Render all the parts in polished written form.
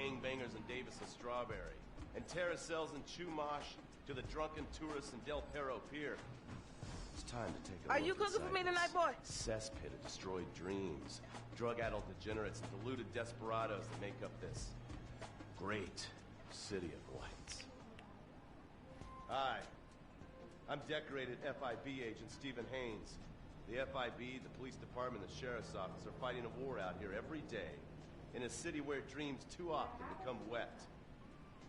gangbangers in Davis and Strawberry, and Terracels in Chumash to the drunken tourists in Del Perro Pier. It's time to take a look. Are you cooking for me tonight, boy? Cesspit of destroyed dreams, drug-addled degenerates, and deluded desperados that make up this great city of lights. Hi, I'm decorated FIB agent Stephen Haynes. The FIB, the police department, the sheriff's office are fighting a war out here every day in a city where dreams too often become wet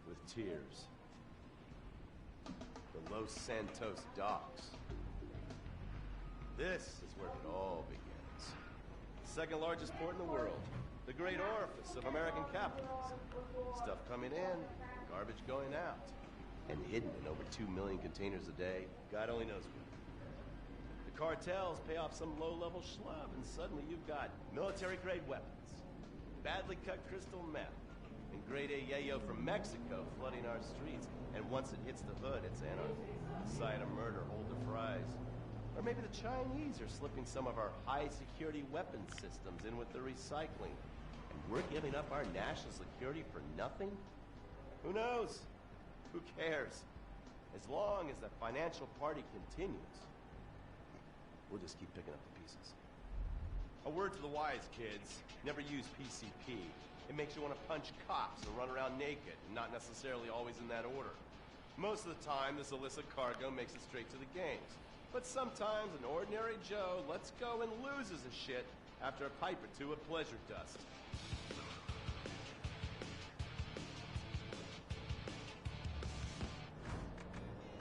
with tears. The Los Santos docks. This is where it all begins. Second largest port in the world. The great orifice of American capitalism. Stuff coming in, garbage going out. And hidden in over 2 million containers a day. God only knows where. The cartels pay off some low-level schlub, and suddenly you've got military-grade weapons, badly cut crystal meth, and grade A yayo from Mexico flooding our streets. And once it hits the hood, it's anarchy. The side of murder, hold the fries. Or maybe the Chinese are slipping some of our high-security weapons systems in with the recycling. And we're giving up our national security for nothing? Who knows? Who cares? As long as the financial party continues, we'll just keep picking up the pieces. A word to the wise, kids. Never use PCP. It makes you want to punch cops and run around naked, and not necessarily always in that order. Most of the time, this illicit cargo makes it straight to the gangs. But sometimes an ordinary Joe lets go and loses his shit after a pipe or two of pleasure dust.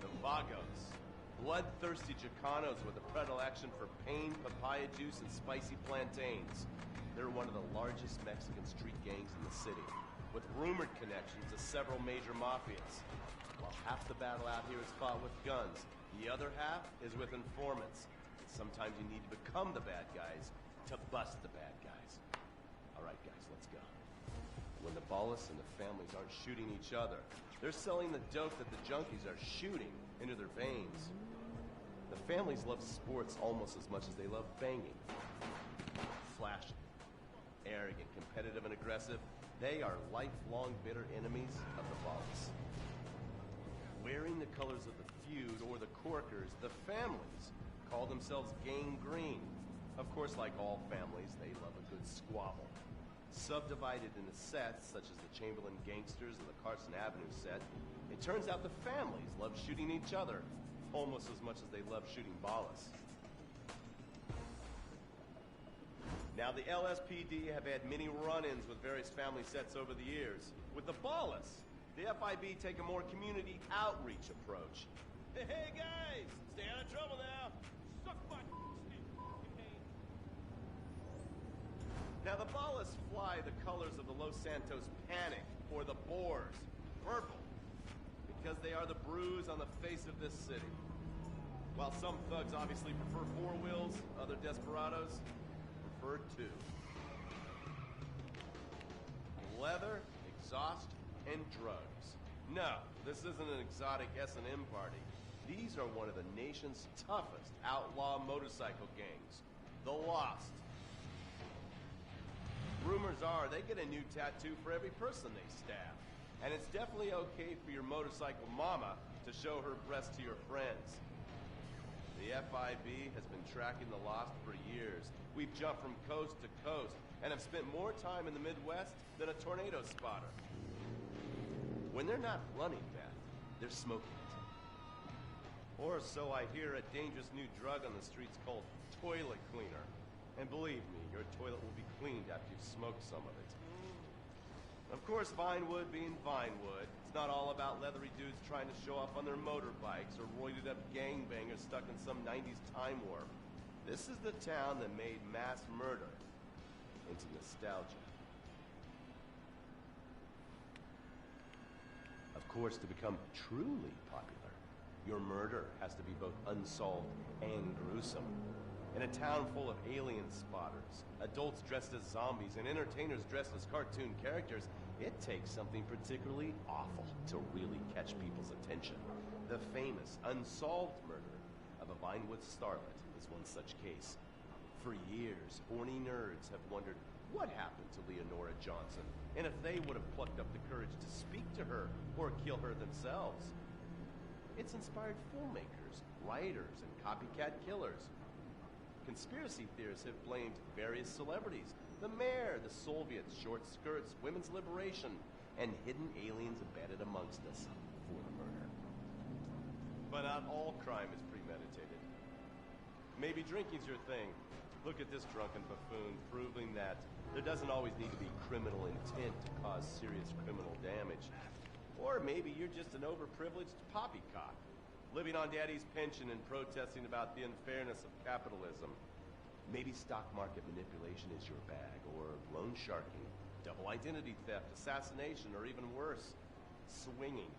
The Vagos. Bloodthirsty Chicanos with a predilection for pain, papaya juice, and spicy plantains. They're one of the largest Mexican street gangs in the city, with rumored connections to several major mafias. While half the battle out here is fought with guns, the other half is with informants. And sometimes you need to become the bad guys to bust the bad guys. All right, guys, let's go. When the Ballas and the families aren't shooting each other, they're selling the dope that the junkies are shooting into their veins. The families love sports almost as much as they love banging. Flashy, arrogant, competitive, and aggressive, they are lifelong bitter enemies of the Ballas. Wearing the colors of the feud or the corkers, the families call themselves Gang Green. Of course, like all families, they love a good squabble. Subdivided into sets, such as the Chamberlain Gangsters and the Carson Avenue set, it turns out the families love shooting each other almost as much as they love shooting Ballas. Now, the LSPD have had many run-ins with various family sets over the years. With the Ballas, the FIB take a more community outreach approach. Hey guys, stay out of trouble now. Suck my Now, the Ballas fly the colors of the Los Santos Panic, or the Boers, purple, because they are the bruise on the face of this city. While some thugs obviously prefer four wheels, other desperados prefer two. Leather, exhaust, and drugs. No, this isn't an exotic S&M party. These are one of the nation's toughest outlaw motorcycle gangs, the Lost. Rumors are they get a new tattoo for every person they stab. And it's definitely okay for your motorcycle mama to show her breasts to your friends. The FIB has been tracking the Lost for years. We've jumped from coast to coast and have spent more time in the Midwest than a tornado spotter. When they're not running meth, they're smoking it. Or so I hear, a dangerous new drug on the streets called toilet cleaner. And believe me, your toilet will be cleaned after you've smoked some of it. Of course, Vinewood being Vinewood, it's not all about leathery dudes trying to show off on their motorbikes or roided up gangbangers stuck in some 90s time warp. This is the town that made mass murder into nostalgia. Of course, to become truly popular, your murder has to be both unsolved and gruesome. In a town full of alien spotters, adults dressed as zombies, and entertainers dressed as cartoon characters, it takes something particularly awful to really catch people's attention. The famous, unsolved murder of a Vinewood starlet is one such case. For years, horny nerds have wondered what happened to Leonora Johnson, And if they would have plucked up the courage to speak to her or kill her themselves. It's inspired filmmakers, writers, and copycat killers. Conspiracy theorists have blamed various celebrities, the mayor, the Soviets, short skirts, women's liberation, and hidden aliens embedded amongst us for the murder. But not all crime is premeditated. Maybe drinking's your thing. Look at this drunken buffoon, proving that there doesn't always need to be criminal intent to cause serious criminal damage. Or maybe you're just an overprivileged poppycock, living on daddy's pension and protesting about the unfairness of capitalism. Maybe stock market manipulation is your bag, or loan sharking, double identity theft, assassination, or even worse, swinging.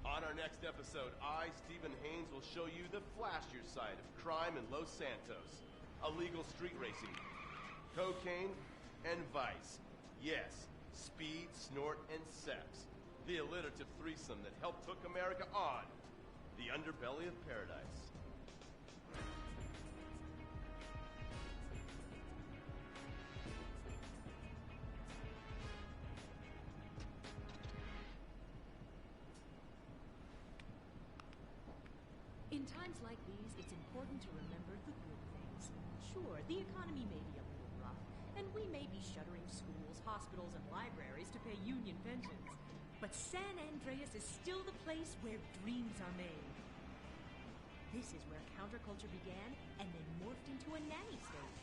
On our next episode, I, Stephen Haynes, will show you the flashier side of crime in Los Santos. Illegal street racing, cocaine, and vice. Yes, speed, snort, and sex. The alliterative threesome that helped hook America on the underbelly of paradise. In times like these, it's important to remember the good things. Sure, the economy may be a little rough, and we may be shuttering schools, hospitals, and libraries to pay union pensions. But San Andreas is still the place where dreams are made. This is where counterculture began and then morphed into a nanny state.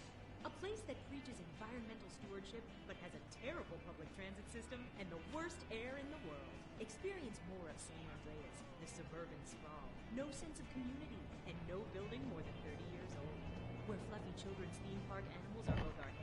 A place that preaches environmental stewardship but has a terrible public transit system and the worst air in the world. Experience more of San Andreas, the suburban sprawl. No sense of community and no building more than 30 years old. Where fluffy children's theme park animals are both our